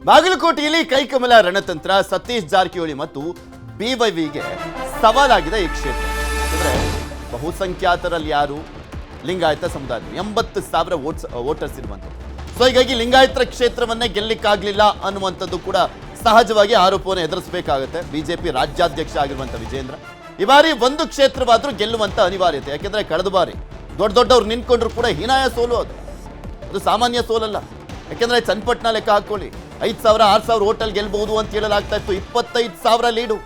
ಬಾಗಲಕೋಟೆಯಲ್ಲಿ ಕೈಕಮಲ ರಣತಂತ್ರ ಸತೀಶ್ ಜಾರಕಿಹೊಳಿ ಮತ್ತು ಬಿವೈವಿಗೆ ಸವಾಲಾಗಿದೆ ಈ ಕ್ಷೇತ್ರ. ಅಂದ್ರೆ ಬಹುಸಂಖ್ಯಾತರಲ್ಲಿ ಯಾರು ಲಿಂಗಾಯತ ಸಮುದಾಯ 80,000 ವೋಟರ್ಸ್ ಇರುವಂಥದ್ದು. ಸೊ ಹೀಗಾಗಿ ಲಿಂಗಾಯತರ ಕ್ಷೇತ್ರವನ್ನೇ ಗೆಲ್ಲಿಕ್ಕಾಗ್ಲಿಲ್ಲ ಅನ್ನುವಂಥದ್ದು ಕೂಡ ಸಹಜವಾಗಿ ಆರೋಪವನ್ನು ಎದುರಿಸಬೇಕಾಗುತ್ತೆ. ಬಿಜೆಪಿ ರಾಜ್ಯಾಧ್ಯಕ್ಷ ಆಗಿರುವಂಥ ವಿಜೇಂದ್ರ ಈ ಬಾರಿ ಒಂದು ಕ್ಷೇತ್ರವಾದ್ರೂ ಗೆಲ್ಲುವಂತ ಅನಿವಾರ್ಯತೆ. ಯಾಕೆಂದ್ರೆ ಕಳೆದ ಬಾರಿ ದೊಡ್ಡವ್ರು ನಿಂತ್ಕೊಂಡ್ರು ಕೂಡ ಹೀನಾಯ ಸೋಲು ಅದು ಸಾಮಾನ್ಯ ಸೋಲಲ್ಲ. ಯಾಕೆಂದ್ರೆ ಚನ್ನಪಟ್ಟಣ ಲೆಕ್ಕ ಹಾಕೊಳ್ಳಿ, 5,000 6,000 ಹೋಟೆಲ್ ಗೆಲ್ಬಹುದು ಅಂತ ಹೇಳಲಾಗ್ತಾ ಇತ್ತು. 25,000 ಲೀಡು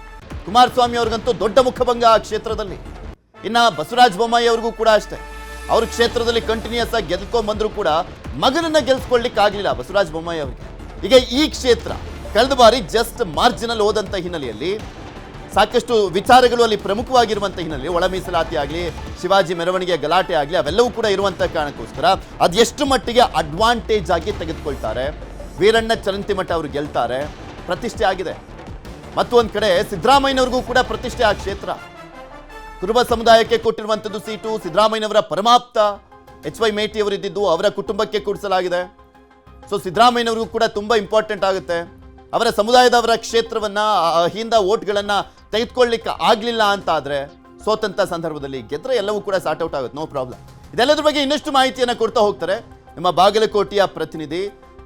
ಕುಮಾರಸ್ವಾಮಿ ಅವ್ರಿಗಂತೂ ದೊಡ್ಡ ಮುಖಭಂಗ ಆ ಕ್ಷೇತ್ರದಲ್ಲಿ. ಇನ್ನ ಬಸವರಾಜ ಬೊಮ್ಮಾಯಿ ಅವ್ರಿಗೂ ಕೂಡ ಅಷ್ಟೇ, ಅವ್ರ ಕ್ಷೇತ್ರದಲ್ಲಿ ಕಂಟಿನ್ಯೂಸ್ ಆಗಿ ಗೆದ್ಕೊಂಡ್ ಬಂದ್ರು ಕೂಡ ಮಗನನ್ನ ಗೆಲ್ಸ್ಕೊಳ್ಲಿಕ್ಕೆ ಆಗ್ಲಿಲ್ಲ ಬಸವರಾಜ ಬೊಮ್ಮಾಯಿ ಅವರಿಗೆ. ಈಗ ಈ ಕ್ಷೇತ್ರ ಕಳೆದ ಬಾರಿ ಜಸ್ಟ್ ಮಾರ್ಜಿನಲ್ ಹೋದಂತ ಹಿನ್ನೆಲೆಯಲ್ಲಿ ಸಾಕಷ್ಟು ವಿಚಾರಗಳು ಅಲ್ಲಿ ಪ್ರಮುಖವಾಗಿರುವಂತ ಹಿನ್ನೆಲೆಯಲ್ಲಿ ಒಳ ಮೀಸಲಾತಿ ಆಗಲಿ, ಶಿವಾಜಿ ಮೆರವಣಿಗೆ ಗಲಾಟೆ ಆಗಲಿ, ಅವೆಲ್ಲವೂ ಕೂಡ ಇರುವಂತ ಕಾರಣಕ್ಕೋಸ್ಕರ ಅದೆಷ್ಟು ಮಟ್ಟಿಗೆ ಅಡ್ವಾಂಟೇಜ್ ಆಗಿ ತೆಗೆದುಕೊಳ್ತಾರೆ, ವೀರಣ್ಣ ಚರಂತಿಮಠ ಅವರು ಗೆಲ್ತಾರೆ, ಪ್ರತಿಷ್ಠೆ ಆಗಿದೆ. ಮತ್ತೊಂದು ಕಡೆ ಸಿದ್ದರಾಮಯ್ಯನವ್ರಿಗೂ ಕೂಡ ಪ್ರತಿಷ್ಠೆ ಆ ಕ್ಷೇತ್ರ. ಕುರುಬ ಸಮುದಾಯಕ್ಕೆ ಕೊಟ್ಟಿರುವಂಥದ್ದು ಸೀಟು ಸಿದ್ದರಾಮಯ್ಯನವರ ಪರಮಾಪ್ತ HY ಮೇಟಿ ಅವರು ಇದ್ದಿದ್ದು ಅವರ ಕುಟುಂಬಕ್ಕೆ ಕೊಡಿಸಲಾಗಿದೆ. ಸೊ ಸಿದ್ದರಾಮಯ್ಯನವ್ರಿಗೂ ಕೂಡ ತುಂಬಾ ಇಂಪಾರ್ಟೆಂಟ್ ಆಗುತ್ತೆ. ಅವರ ಸಮುದಾಯದವರ ಕ್ಷೇತ್ರವನ್ನ ಹಿಂದ ವೋಟ್ಗಳನ್ನ ತೆಗೆದುಕೊಳ್ಳಿಕ್ಕೆ ಆಗ್ಲಿಲ್ಲ ಅಂತ ಆದ್ರೆ ಸೋತಂತ ಸಂದರ್ಭದಲ್ಲಿ ಗೆದ್ರೆ ಎಲ್ಲವೂ ಕೂಡ ಸಾರ್ಟ್ ಔಟ್ ಆಗುತ್ತೆ, ನೋ ಪ್ರಾಬ್ಲಮ್. ಇದೆಲ್ಲದ್ರ ಬಗ್ಗೆ ಇನ್ನಷ್ಟು ಮಾಹಿತಿಯನ್ನ ಕೊಡ್ತಾ ಹೋಗ್ತಾರೆ ನಮ್ಮ ಬಾಗಲಕೋಟೆಯ ಪ್ರತಿನಿಧಿ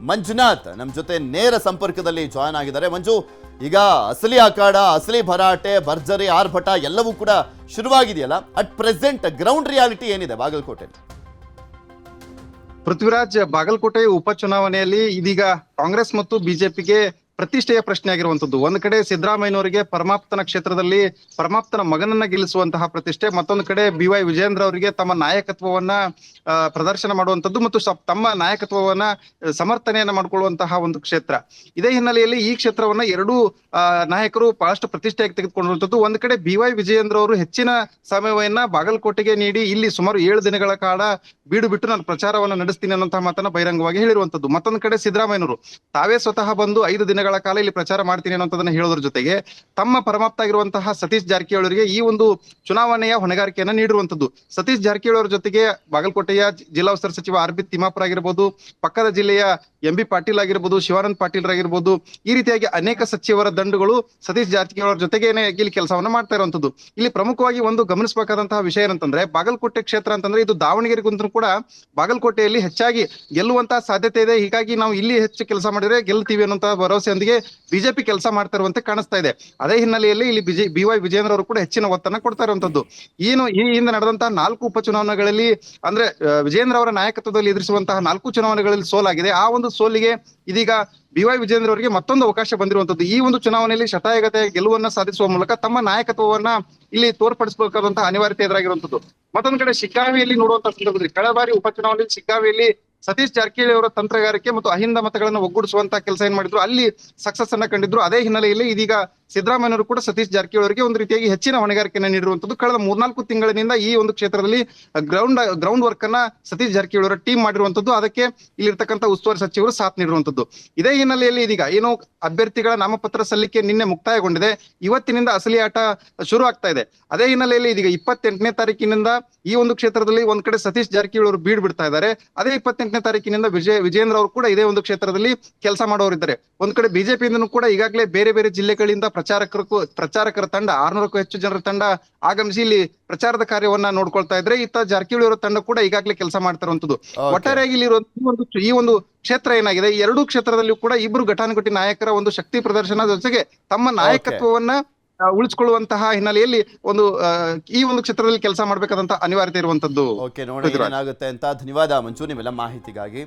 ಮಂಜುನಾಥ್ ನಮ್ಮ ಜೊತೆ ನೇರ ಸಂಪರ್ಕದಲ್ಲಿ ಜಾಯ್ನ್ ಆಗಿದ್ದಾರೆ. ಮಂಜು, ಈಗ ಅಸಲಿ ಅಖಾಡ, ಅಸಲಿ ಭರಾಟೆ, ಭರ್ಜರಿ, ಆರ್ಭಟ ಎಲ್ಲವೂ ಕೂಡ ಶುರುವಾಗಿದೆಯಲ್ಲ, ಅಟ್ ಪ್ರೆಸೆಂಟ್ ಗ್ರೌಂಡ್ ರಿಯಾಲಿಟಿ ಏನಿದೆ ಬಾಗಲಕೋಟೆ? ಪೃಥ್ವಿರಾಜ್, ಬಾಗಲಕೋಟೆ ಉಪಚುನಾವಣೆಯಲ್ಲಿ ಇದೀಗ ಕಾಂಗ್ರೆಸ್ ಮತ್ತು ಬಿಜೆಪಿಗೆ ಪ್ರತಿಷ್ಠೆಯ ಪ್ರಶ್ನೆ ಆಗಿರುವಂತದ್ದು. ಒಂದ್ ಕಡೆ ಸಿದ್ದರಾಮಯ್ಯನವರಿಗೆ ಪರಮಾಪ್ತನ ಕ್ಷೇತ್ರದಲ್ಲಿ ಪರಮಾಪ್ತನ ಮಗನನ್ನ ಗೆಲ್ಲಿಸುವಂತಹ ಪ್ರತಿಷ್ಠೆ, ಮತ್ತೊಂದು ಕಡೆ BY ವಿಜೇಂದ್ರ ಅವರಿಗೆ ತಮ್ಮ ನಾಯಕತ್ವವನ್ನ ಪ್ರದರ್ಶನ ಮಾಡುವಂತದ್ದು ಮತ್ತು ತಮ್ಮ ನಾಯಕತ್ವವನ್ನ ಸಮರ್ಥನೆಯನ್ನ ಮಾಡಿಕೊಳ್ಳುವಂತಹ ಒಂದು ಕ್ಷೇತ್ರ. ಇದೇ ಹಿನ್ನೆಲೆಯಲ್ಲಿ ಈ ಕ್ಷೇತ್ರವನ್ನ ಎರಡೂ ನಾಯಕರು ಬಹಳಷ್ಟು ಪ್ರತಿಷ್ಠೆಯಾಗಿ ತೆಗೆದುಕೊಂಡಿರುವಂತದ್ದು. ಒಂದ್ ಕಡೆ BY ವಿಜೇಂದ್ರ ಅವರು ಹೆಚ್ಚಿನ ಸಮಯವನ್ನ ಬಾಗಲಕೋಟೆಗೆ ನೀಡಿ ಇಲ್ಲಿ ಸುಮಾರು 7 ದಿನಗಳ ಕಾಲ ಬೀಡು ಬಿಟ್ಟು ನಾನು ಪ್ರಚಾರವನ್ನು ನಡೆಸ್ತೀನಿ ಅನ್ನುವಂತಹ ಮಾತನ್ನ ಬಹಿರಂಗವಾಗಿ ಹೇಳಿರುವಂತದ್ದು. ಮತ್ತೊಂದು ಕಡೆ ಸಿದ್ದರಾಮಯ್ಯನವರು ತಾವೇ ಸ್ವತಃ ಬಂದು 5 ದಿನಗಳ ಕಾಲ ಇಲ್ಲಿ ಪ್ರಚಾರ ಮಾಡ್ತೀನಿ ಅನ್ನೋದನ್ನ ಹೇಳೋದ್ರ ಜೊತೆಗೆ ತಮ್ಮ ಪರಮಾಪ್ತ ಆಗಿರುವಂತಹ ಸತೀಶ್ ಜಾರಕಿಹೊಳಿ ಅವರಿಗೆ ಈ ಒಂದು ಚುನಾವಣೆಯ ಹೊಣೆಗಾರಿಕೆಯನ್ನ ನೀಡಿರುವಂತದ್ದು. ಸತೀಶ್ ಜಾರಕಿಹೊಳಿ ಅವರ ಜೊತೆಗೆ ಬಾಗಲಕೋಟೆಯ ಜಿಲ್ಲಾ ಉಸ್ತುವಾರಿ ಸಚಿವ RB ತಿಮ್ಮಾಪುರ ಆಗಿರ್ಬೋದು, ಪಕ್ಕದ ಜಿಲ್ಲೆಯ MB ಪಾಟೀಲ್ ಆಗಿರ್ಬೋದು, ಶಿವಾನಂದ ಪಾಟೀಲ್ ಆಗಿರ್ಬೋದು, ಈ ರೀತಿಯಾಗಿ ಅನೇಕ ಸಚಿವರ ದಂಡುಗಳು ಸತೀಶ್ ಜಾರಕಿಹೊಳಿ ಅವರ ಜೊತೆಗೇನೆ ಇಲ್ಲಿ ಕೆಲಸವನ್ನ ಮಾಡ್ತಾ ಇರುವಂತದ್ದು. ಇಲ್ಲಿ ಪ್ರಮುಖವಾಗಿ ಒಂದು ಗಮನಿಸಬೇಕಾದಂತಹ ವಿಷಯ ಏನಂತಂದ್ರೆ, ಬಾಗಲಕೋಟೆ ಕ್ಷೇತ್ರ ಅಂತಂದ್ರೆ ಇದು ದಾವಣಗೆರೆಗಿಂತಲೂ ಕೂಡ ಬಾಗಲಕೋಟೆಯಲ್ಲಿ ಹೆಚ್ಚಾಗಿ ಗೆಲ್ಲುವಂತಹ ಸಾಧ್ಯತೆ ಇದೆ. ಹೀಗಾಗಿ ನಾವು ಇಲ್ಲಿ ಹೆಚ್ಚು ಕೆಲಸ ಮಾಡಿದ್ರೆ ಗೆಲ್ತೀವಿ ಅನ್ನುವಂತಹ ಭರವಸೆಯೊಂದಿಗೆ ಬಿಜೆಪಿ ಕೆಲಸ ಮಾಡ್ತಾ ಇರುವಂತೆ ಕಾಣಿಸ್ತಾ ಇದೆ. ಅದೇ ಹಿನ್ನೆಲೆಯಲ್ಲಿ ಇಲ್ಲಿ BY ವಿಜೇಂದ್ರ ಅವರು ಕೂಡ ಹೆಚ್ಚಿನ ಒತ್ತನ್ನ ಕೊಡ್ತಾ ಇರುವಂತದ್ದು. ಈ ಹಿಂದೆ ನಡೆದಂತಹ 4 ಉಪಚುನಾವಣೆಗಳಲ್ಲಿ ಅಂದ್ರೆ ವಿಜೇಂದ್ರ ಅವರ ನಾಯಕತ್ವದಲ್ಲಿ ಎದುರಿಸುವಂತಹ 4 ಚುನಾವಣೆಗಳಲ್ಲಿ ಸೋಲಾಗಿದೆ. ಆ ಒಂದು ಸೋಲಿಗೆ ಇದೀಗ BY ವಿಜೇಂದ್ರ ಅವರಿಗೆ ಮತ್ತೊಂದು ಅವಕಾಶ ಬಂದಿರುವಂತದ್ದು. ಈ ಒಂದು ಚುನಾವಣೆಯಲ್ಲಿ ಶತಾಯಗತಾಯ ಗೆಲುವನ್ನ ಸಾಧಿಸುವ ಮೂಲಕ ತಮ್ಮ ನಾಯಕತ್ವವನ್ನ ಇಲ್ಲಿ ತೋರ್ಪಡಿಸಬೇಕಾದಂತಹ ಅನಿವಾರ್ಯತೆ ಎದುರಾಗಿರುವಂತದ್ದು. ಮತ್ತೊಂದು ಕಡೆ ಶಿಗ್ಗಾವಿಯಲ್ಲಿ ನೋಡುವಂತಹ ಸಂದರ್ಭದಲ್ಲಿ ಕಳೆದ ಬಾರಿ ಉಪಚುನಾವಣೆಯಲ್ಲಿ ಶಿಗ್ಗಾವಿಯಲ್ಲಿ ಸತೀಶ್ ಜಾರಕಿಹೊಳಿ ಅವರ ತಂತ್ರಗಾರಿಕೆ ಮತ್ತು ಅಹಿಂದ ಮತಗಳನ್ನು ಒಗ್ಗೂಡಿಸುವಂತಹ ಕೆಲಸ ಏನ್ ಮಾಡಿದ್ರು, ಅಲ್ಲಿ ಸಕ್ಸಸ್ ಅನ್ನ ಕಂಡಿದ್ರು. ಅದೇ ಹಿನ್ನೆಲೆಯಲ್ಲಿ ಇದೀಗ ಸಿದ್ದರಾಮಯ್ಯನವರು ಕೂಡ ಸತೀಶ್ ಜಾರಕಿಹೊಳಿ ಅವರಿಗೆ ಒಂದು ರೀತಿಯಾಗಿ ಹೆಚ್ಚಿನ ಹೊಣೆಗಾರಿಕೆಯನ್ನು ನೀಡಿರುವಂತದ್ದು. ಕಳೆದ 3-4 ತಿಂಗಳಿನಿಂದ ಈ ಒಂದು ಕ್ಷೇತ್ರದಲ್ಲಿ ಗ್ರೌಂಡ್ ವರ್ಕ್ ಅನ್ನ ಸತೀಶ್ ಜಾರಕಿಹೊಳಿ ಅವರ ಟೀಮ್ ಮಾಡಿರುವಂತದ್ದು. ಅದಕ್ಕೆ ಇಲ್ಲಿರ್ತಕ್ಕಂಥ ಉಸ್ತುವಾರಿ ಸಚಿವರು ಸಾಥ್ ನೀಡಿರುವಂತದ್ದು. ಇದೇ ಹಿನ್ನೆಲೆಯಲ್ಲಿ ಇದೀಗ ಏನು ಅಭ್ಯರ್ಥಿಗಳ ನಾಮಪತ್ರ ಸಲ್ಲಿಕೆ ನಿನ್ನೆ ಮುಕ್ತಾಯಗೊಂಡಿದೆ, ಇವತ್ತಿನಿಂದ ಅಸಲಿ ಆಟ ಶುರು ಆಗ್ತಾ ಇದೆ. ಅದೇ ಹಿನ್ನೆಲೆಯಲ್ಲಿ ಇದೀಗ 28ನೇ ತಾರೀಕಿನಿಂದ ಈ ಒಂದು ಕ್ಷೇತ್ರದಲ್ಲಿ ಒಂದ್ ಕಡೆ ಸತೀಶ್ ಜಾರಕಿಹೊಳಿ ಅವರು ಬೀಡ್ ಬಿಡ್ತಾ ಇದ್ದಾರೆ. ಅದೇ 28ನೇ ತಾರೀಕಿನಿಂದ ವಿಜೇಂದ್ರ ಅವರು ಕೂಡ ಇದೇ ಒಂದು ಕ್ಷೇತ್ರದಲ್ಲಿ ಕೆಲಸ ಮಾಡೋರಿದ್ದಾರೆ. ಒಂದ್ ಕಡೆ ಬಿಜೆಪಿಯಿಂದನೂ ಕೂಡ ಈಗಾಗಲೇ ಬೇರೆ ಬೇರೆ ಜಿಲ್ಲೆಗಳಿಂದ ಪ್ರಚಾರಕರ ತಂಡ 600ಕ್ಕೂ ಹೆಚ್ಚು ಜನರ ತಂಡ ಆಗಮಿಸಿ ಇಲ್ಲಿ ಪ್ರಚಾರದ ಕಾರ್ಯವನ್ನ ನೋಡ್ಕೊಳ್ತಾ ಇದ್ರೆ, ಇತ್ತ ಜಾರಕಿಹೊಳಿ ಅವರ ತಂಡ ಕೂಡ ಈಗಾಗಲೇ ಕೆಲಸ ಮಾಡ್ತಾ ಇರುವಂತದ್ದು. ಒಟ್ಟಾರೆಯಾಗಿ ಇಲ್ಲಿ ಈ ಒಂದು ಕ್ಷೇತ್ರ ಏನಾಗಿದೆ, ಈ ಎರಡೂ ಕ್ಷೇತ್ರದಲ್ಲಿಯೂ ಕೂಡ ಇಬ್ಬರು ಘಟಾನುಘಟಿ ನಾಯಕರ ಒಂದು ಶಕ್ತಿ ಪ್ರದರ್ಶನ ಜೊತೆಗೆ ತಮ್ಮ ನಾಯಕತ್ವವನ್ನ ಉಳಿಸ್ಕೊಳ್ಳುವಂತಹ ಹಿನ್ನೆಲೆಯಲ್ಲಿ ಈ ಒಂದು ಕ್ಷೇತ್ರದಲ್ಲಿ ಕೆಲಸ ಮಾಡಬೇಕಾದಂತಹ ಅನಿವಾರ್ಯತೆ ಇರುವಂತದ್ದು. ಓಕೆ, ನೋಡಿ ಏನಾಗುತ್ತೆ ಅಂತ. ಧನ್ಯವಾದ ಮಂಜು ನಿಮ್ಮೆಲ್ಲ ಮಾಹಿತಿಗಾಗಿ.